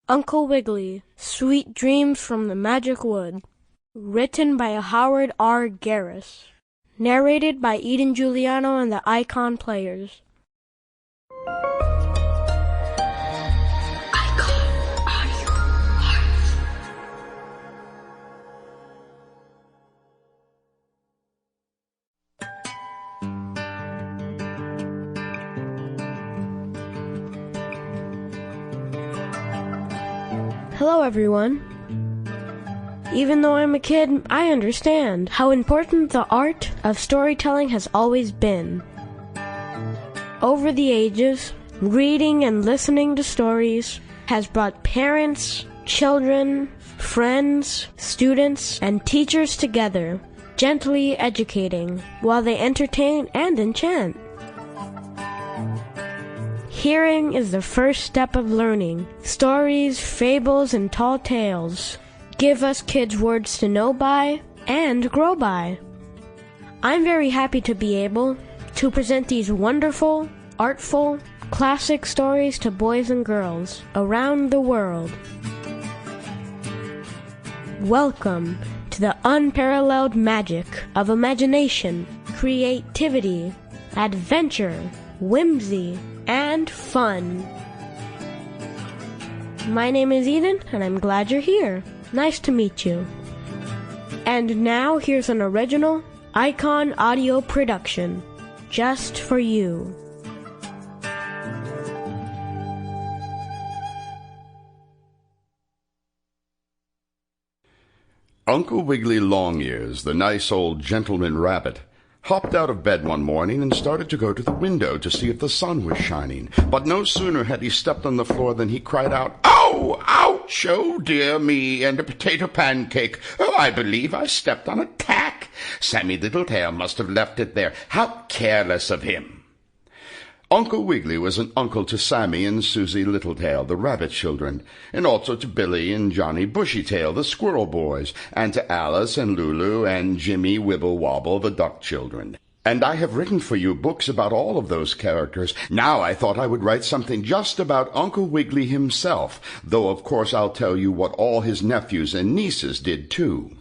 Uncle Wiggily, Sweet Dreams from the Magic Wood. Written by Howard R. Garis. Narrated by Eden Giuliano and the Icon Players. Hello, everyone. Even though I'm a kid, I understand how important the art of storytelling has always been. Over the ages, reading and listening to stories has brought parents, children, friends, students, and teachers together, gently educating while they entertain and enchant. Hearing is the first step of learning. Stories, fables, and tall tales give us kids words to know by and grow by. I'm very happy to be able to present these wonderful, artful, classic stories to boys and girls around the world. Welcome to the unparalleled magic of imagination, creativity, adventure, whimsy, and fun. My name is Eden, and I'm glad you're here. Nice to meet you. And now here's an original Icon audio production, just for you. Uncle Wiggily Longears, the nice old gentleman rabbit, hopped out of bed one morning and started to go to the window to see if the sun was shining. But no sooner had he stepped on the floor than he cried out, "Ow! Ouch! Oh, dear me, and a potato pancake! Oh, I believe I stepped on a tack! Sammie Littletail must have left it there. How careless of him!" Uncle Wiggily was an uncle to Sammie and Susie Littletail, the rabbit children, and also to Billy and Johnny Bushytail, the squirrel boys, and to Alice and Lulu and Jimmie Wibblewobble, the duck children. And I have written for you books about all of those characters. Now I thought I would write something just about Uncle Wiggily himself, though of course I'll tell you what all his nephews and nieces did too.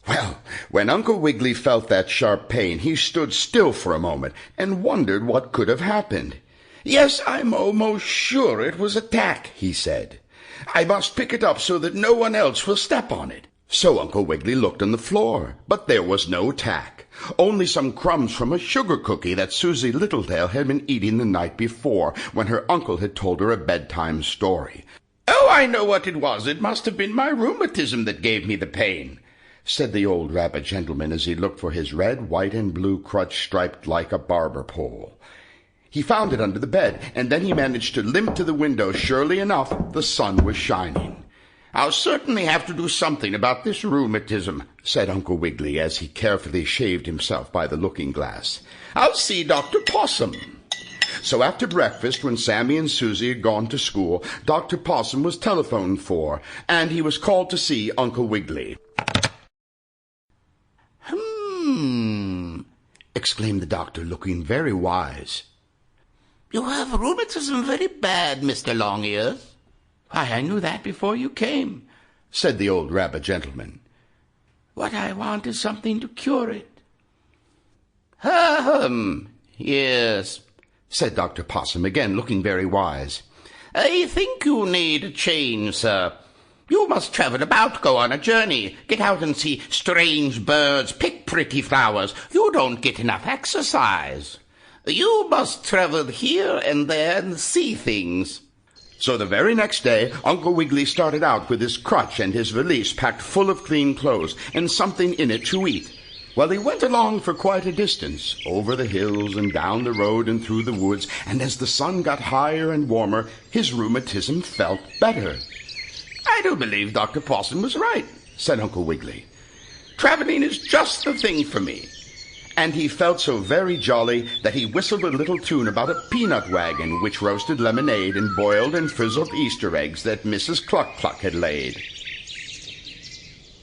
Well, when Uncle Wiggily felt that sharp pain, he stood still for a moment and wondered what could have happened. "Yes, I'm almost sure it was a tack," he said. "I must pick it up so that no one else will step on it." So Uncle Wiggily looked on the floor, but there was no tack, only some crumbs from a sugar cookie that Susie Littletail had been eating the night before when her uncle had told her a bedtime story. "Oh, I know what it was. It must have been my rheumatism that gave me the pain," said the old rabbit gentleman as he looked for his red, white, and blue crutch striped like a barber pole. He found it under the bed, and then he managed to limp to the window. Surely enough, the sun was shining. "I'll certainly have to do something about this rheumatism," said Uncle Wiggily as he carefully shaved himself by the looking-glass. "I'll see Dr. Possum." So after breakfast, when Sammie and Susie had gone to school, Dr. Possum was telephoned for, and he was called to see Uncle Wiggily. Exclaimed the doctor, looking very wise. "You have rheumatism very bad, Mr. Longears." "Why, I knew that before you came," said the old rabbit gentleman. "What I want is something to cure it." Yes," said Dr. Possum, again looking very wise. "I think you need a change, sir. You must travel about, go on a journey, get out and see strange birds, pick pretty flowers. You don't get enough exercise. You must travel here and there and see things." So the very next day, Uncle Wiggily started out with his crutch and his valise packed full of clean clothes and something in it to eat. Well, he went along for quite a distance, over the hills and down the road and through the woods, and as the sun got higher and warmer, his rheumatism felt better. "I do believe Dr. Possum was right," said Uncle Wiggily. "Traveling is just the thing for me." And he felt so very jolly that he whistled a little tune about a peanut wagon which roasted lemonade and boiled and frizzled Easter eggs that Mrs. Cluck Cluck had laid.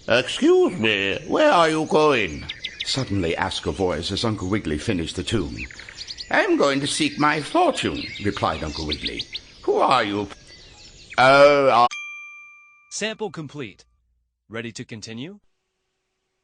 "Excuse me, where are you going?" suddenly asked a voice as Uncle Wiggily finished the tune. "I'm going to seek my fortune," replied Uncle Wiggily. "Who are you?" Sample complete. Ready to continue?